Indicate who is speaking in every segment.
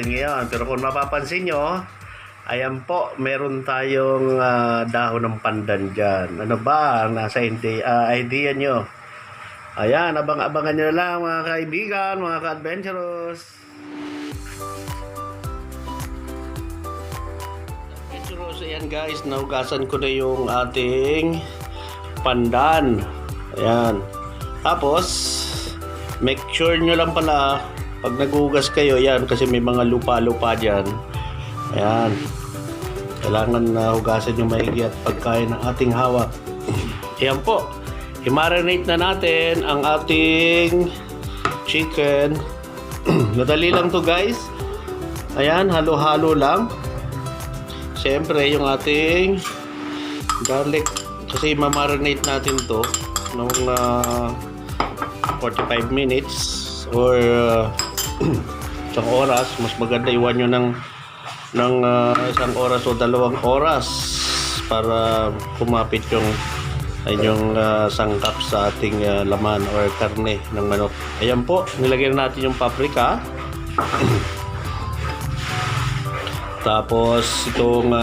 Speaker 1: natin ngayon. Pero kung mapapansin nyo, ayan po, meron tayong dahon ng pandan dyan. Ano ba ang nasa idea nyo? Ayan, abang-abangan nyo na lang mga kaibigan, mga ka-adventurous. Adventurous, ayan guys, nahugasan ko na yung ating pandan. Ayan. Tapos, make sure nyo lang pala, pag naghugas kayo, yan, kasi may mga lupa-lupa dyan. Ayan. Kailangan na hugasan yung maigi at pagkain ng ating hawak. Ayan po. I-marinate na natin ang ating chicken. Madali lang to guys. Ayan, halo-halo lang. Siyempre, yung ating garlic. Kasi ma-marinate natin to ng 45 minutes or isang oras. Mas maganda iwan nyo ng isang oras o 2 oras para kumapit yung sangkap sa ating laman or karne ng manok. Ayan po, nilagyan natin yung paprika. Tapos itong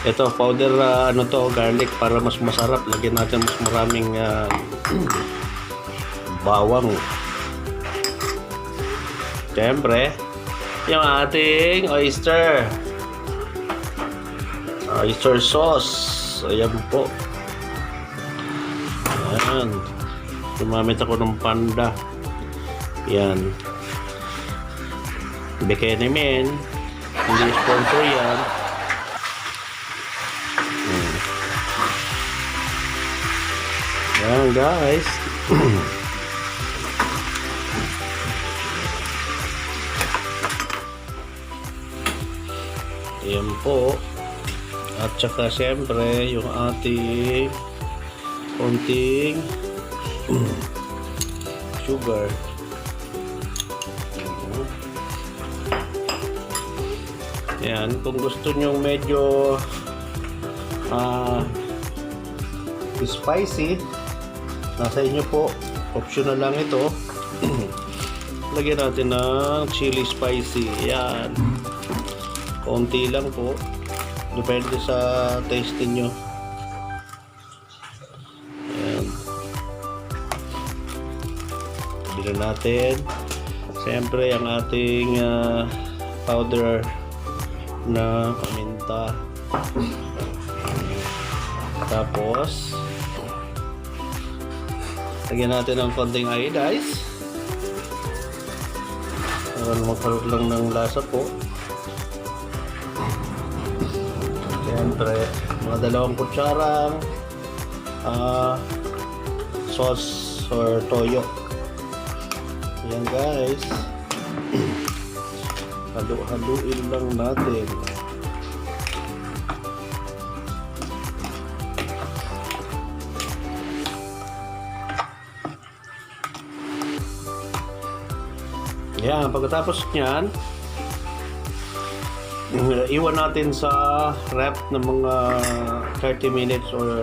Speaker 1: ito powder garlic para mas masarap. Lagyan natin mas maraming bawang. Siyempre, yung ating oyster sauce. Ayan po. Ayan. Gumamit ako ng panda. Yan. Bikini men. Hindi sponsor yan. Yan guys. Ayan po. At saka siyempre yung ating konting sugar. Ayan, kung gusto nyo medyo spicy, nasa inyo po, optional lang ito. Lagyan natin ng chili spicy. Ayan, konti lang po, depende sa taste niyo. Bilhin natin siyempre ang ating powder na paminta. Tapos lagyan natin ng konting iodize para magkaroon lang ng lasa po. Siyempre mga 2 kutsarang sauce or toyo. Ayan guys, halo-haluin lang natin. Ayan, pagkatapos nyan, iwan natin sa ref ng mga 30 minutes or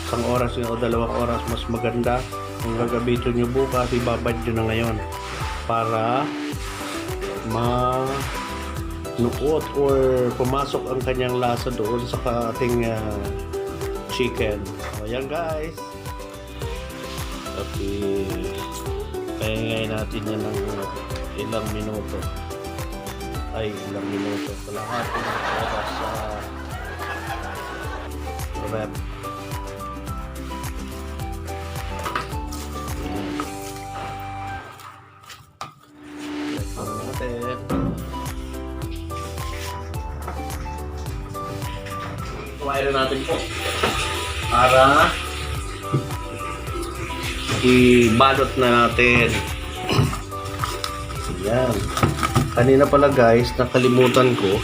Speaker 1: isang oras o 2 oras. Mas maganda kung gagamitin nyo bukas, ibabad nyo na ngayon para manuot or pumasok ang kanyang lasa doon sa ating chicken. So, ayan guys. Okay. Pahingayin natin yan ng ilang minuto. Ilang minuto. Kalahati ng oras sa rep. Kumain natin po para ibalot na natin. Ayan. Kanina pala guys, nakalimutan ko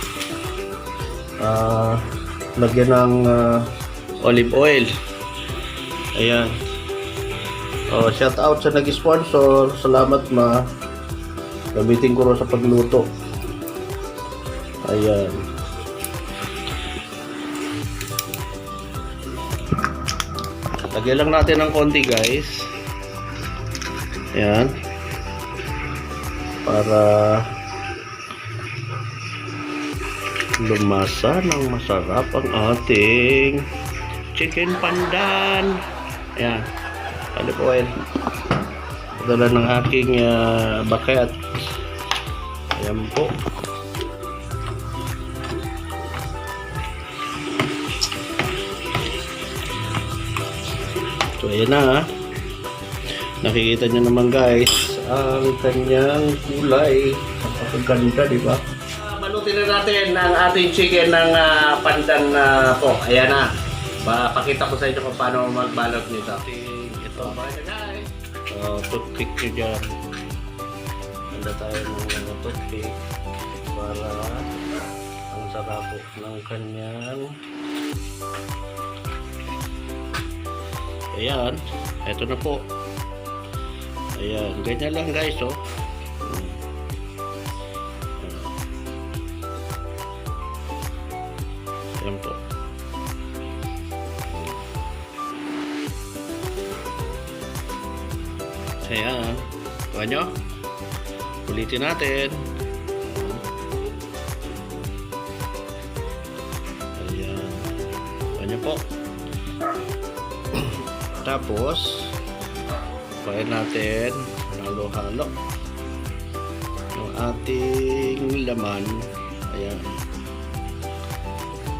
Speaker 1: lagyan ng olive oil. Ayan. Shout out sa nag-sponsor. Salamat ma. Gamitin ko rin sa pagluto. Ayan. Lagyan lang natin ng konti guys. Ayan. Para lumasa ng masarap ang ating chicken pandan. Ayan. Ano po yan? Padala ng aking bucket. Ayan po. So ayan na. Nakikita nyo naman guys ang kanyang kulay. Ang ganda, di ba? Balutin na natin ang ating chicken ng pandan po. Ayan na. Pakita ko sa inyo kung paano magbalot nito. Ito. Toothpick nyo dyan. Handa tayo ng toothpick para ang sarap ng kanyang. Ayan. Ito na po. Ayan. Ganyan lang guys, oh. Ayan po. Ayan. Kuha nyo. Ulitin natin. Ayan. Kuha nyo po. Tapos, kuhain natin. Halo-halo. Yung ating laman. Ayan.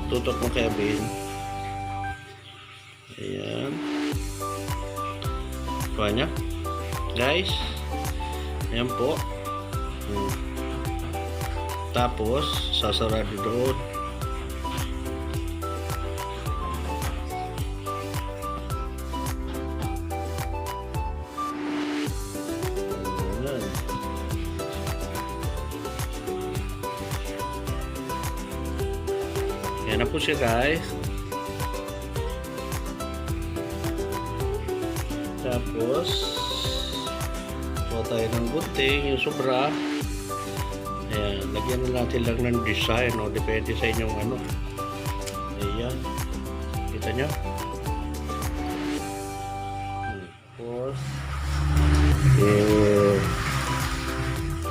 Speaker 1: Tutok mo Kevin. Ayan. Kuha nyo. Guys, ayan po. Tapos sasarado doon. Ayan. Ayan na po siya guys. Tapos tayo ng gunting, yung sobra. Ayan, lagyan na natin lang ng design, no? Depende sa inyong ano. Ayan, kita nyo. Tapos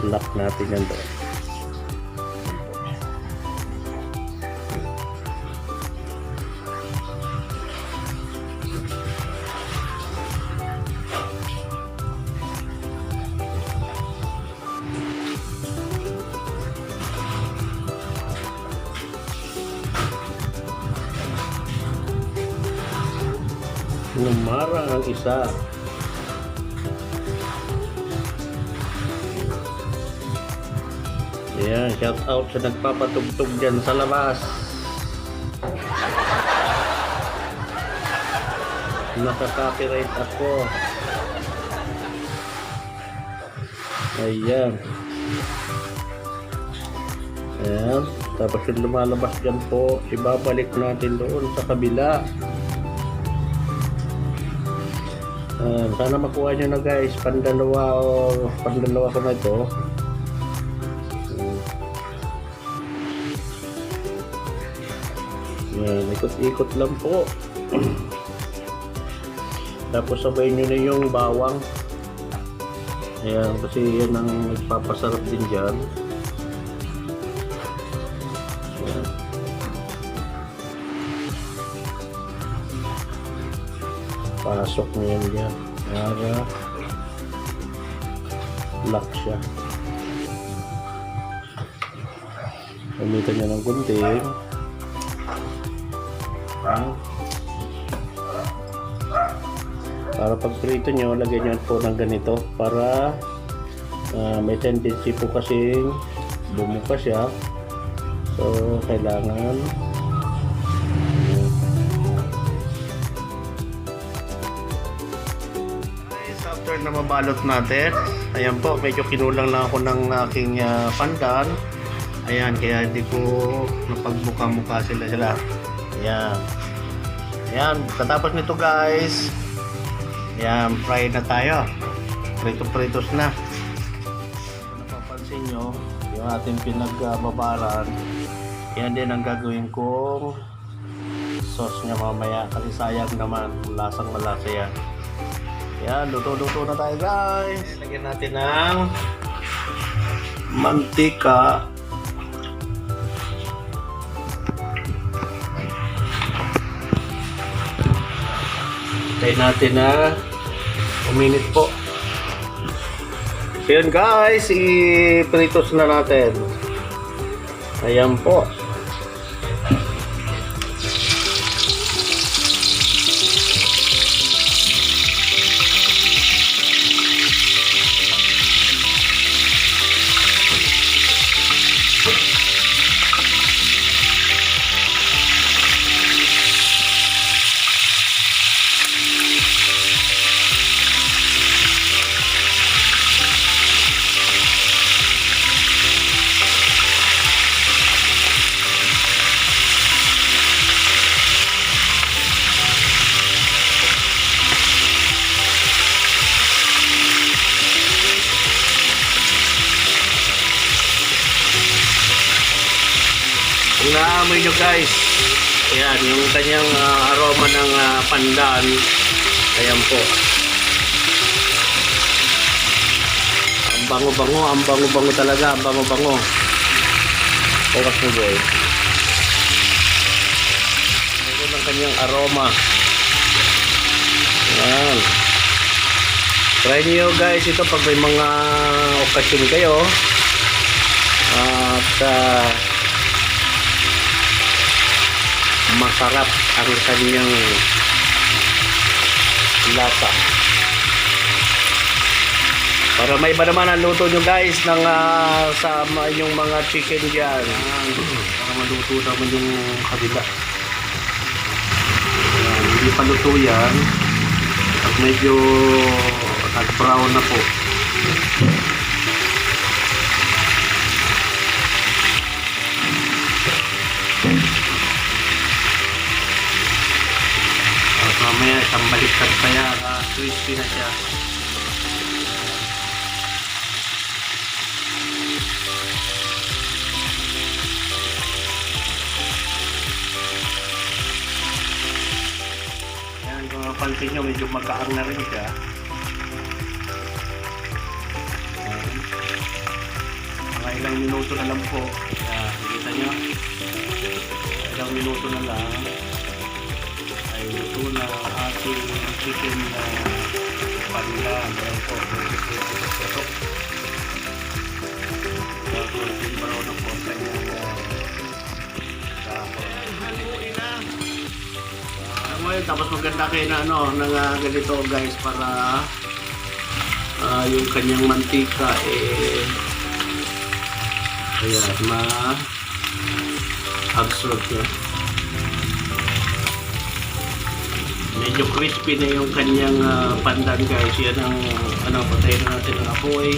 Speaker 1: lock natin yan doon. Numara ang isa. Ayan, shout out sa nagpapatugtog dyan sa labas. Nakaka-copyright ako. Ayan. Ayan. Tapos yung lumalabas dyan po, ibabalik natin doon sa kabila. Sana makuha nyo na guys, pandalawa ko na ito. Yan, ikot-ikot lang po. Tapos sabay nyo na yung bawang. Ayan, kasi yan ang nagpapasarap din dyan. Ayan. Pasok nyo yan dyan para lock siya. Gamitan nyo ng gunting. Para pag prito nyo, lagyan nyo po ng ganito para may tendency po kasing bumuka siya. So kailangan after na mabalot natin, ayan po, medyo kinulang lang ako ng aking pandan. Ayan, kaya hindi ko napagbuka-muka sila. Ayan. Ayan, katapos nito guys, ayan, fry na tayo. Prito-pritos na. Kung napapansin nyo, yung ating pinagbabaran, yan din ang gagawin kong sauce nya mamaya. Kasi sayang naman, lasang malasa yan. Ayan, luto-luto na tayo guys. Lagyan natin ng mantika. Tayo natin na uminit po. So yun guys, i-pritos na natin. Ayan po. Kung naamoy nyo guys, ayan, yung kanyang aroma ng pandan, ayan po. Ang bango-bango talaga, ang bango-bango. Focus mo boy. Ito ang kanyang aroma. Ayan. Try nyo guys ito pag may mga okasyon kayo. At masarap ang kanyang lasa. Para may iba naman ang luto nyo guys ng sa inyong mga chicken dyan. Para maluto naman yung kabila. Hindi pa luto yan. Pag medyo nag-brown na po. Mamaya isang baliktad pa yan, crispy na siya. Yan, kung mapansin nyo, medyo magkaang na rin siya. Mga ilang minuto na lang po. Nakikita nyo, ilang minuto na lang. Ito na ating chicken pandan. Ayan po, ito. Ating brown na po sa inyong haluin na. Ngayon, tapos maganda kayo na ng ganito guys para yung kanyang mantika ayan, ma-absorb niya. Medyo crispy na yung kanyang pandan guys. Yan ang patayin natin ang apoy.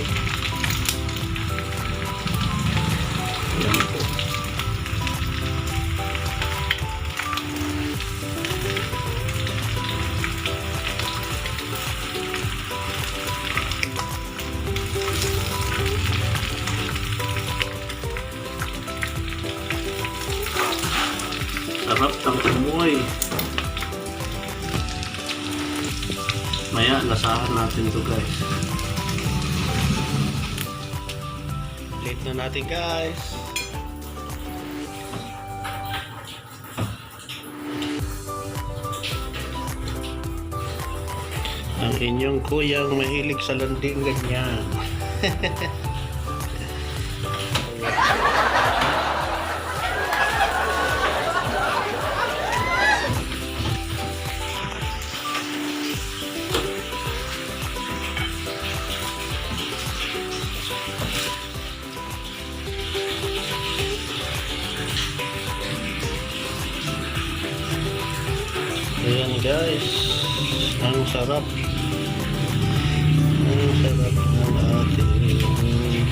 Speaker 1: Yan po. Sarap ng amoy. Maya, lasahan natin to guys. Plate na natin guys. Ang inyong kuyang mahilig sa landing ganyan. Ayan guys, ang sarap ng ating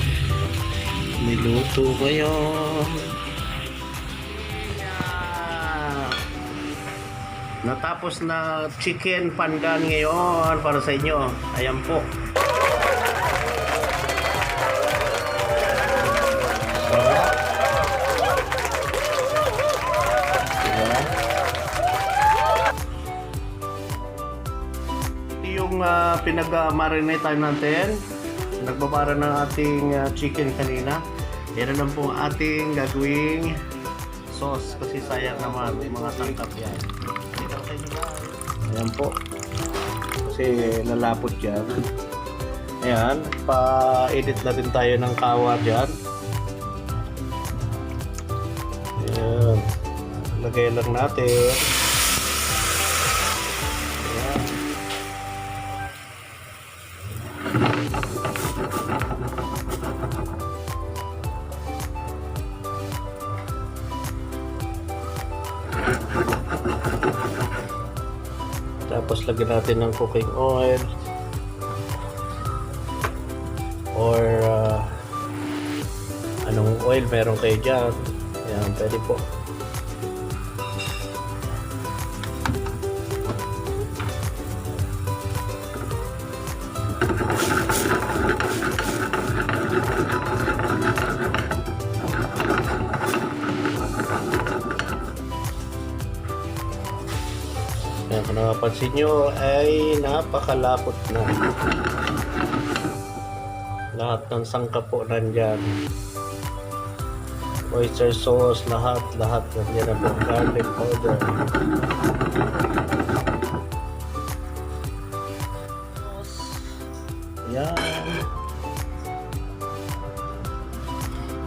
Speaker 1: niluto ngayon. Natapos na chicken pandan ngayon para sa inyo. Ayan po. Yung pinag-marinate natin, nagbabara ng ating chicken kanina. Yan na lang po ating gagawing sauce kasi sayang naman yung mga tangkap yan. Ito sa inyo guys. Ayan po. Kasi lalapot yan. Ayan. Pa-edit na rin tayo ng kawa dyan. Ayan. Lagay lang natin. Ayan. Tapos lagyan natin ng cooking oil or anong oil meron kayo dyan. Ayan, pwede po. Ayan, kung napapansin nyo ay napakalapot na. Lahat ng sangkap po nandyan. Oyster sauce, lahat nandyan na po. Garlic powder. Ayan.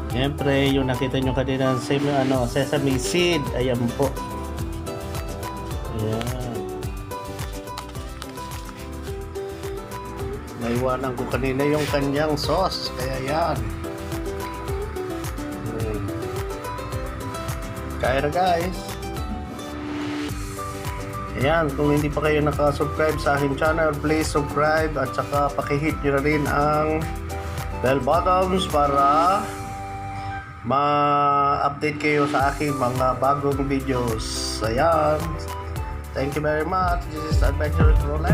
Speaker 1: Siyempre, yung nakita nyo kanina sesame seed. Ayan po. Ayan. Naiwanan ko kanina yung kanyang sauce. Kaya yan. Kaya na guys. Ayan. Kung hindi pa kayo nakasubscribe sa aking channel, please subscribe. At saka pakihit nyo na rin ang bell buttons para ma-update kayo sa aking mga bagong videos. Ayan. Thank you very much. This is Adventurous Vlog.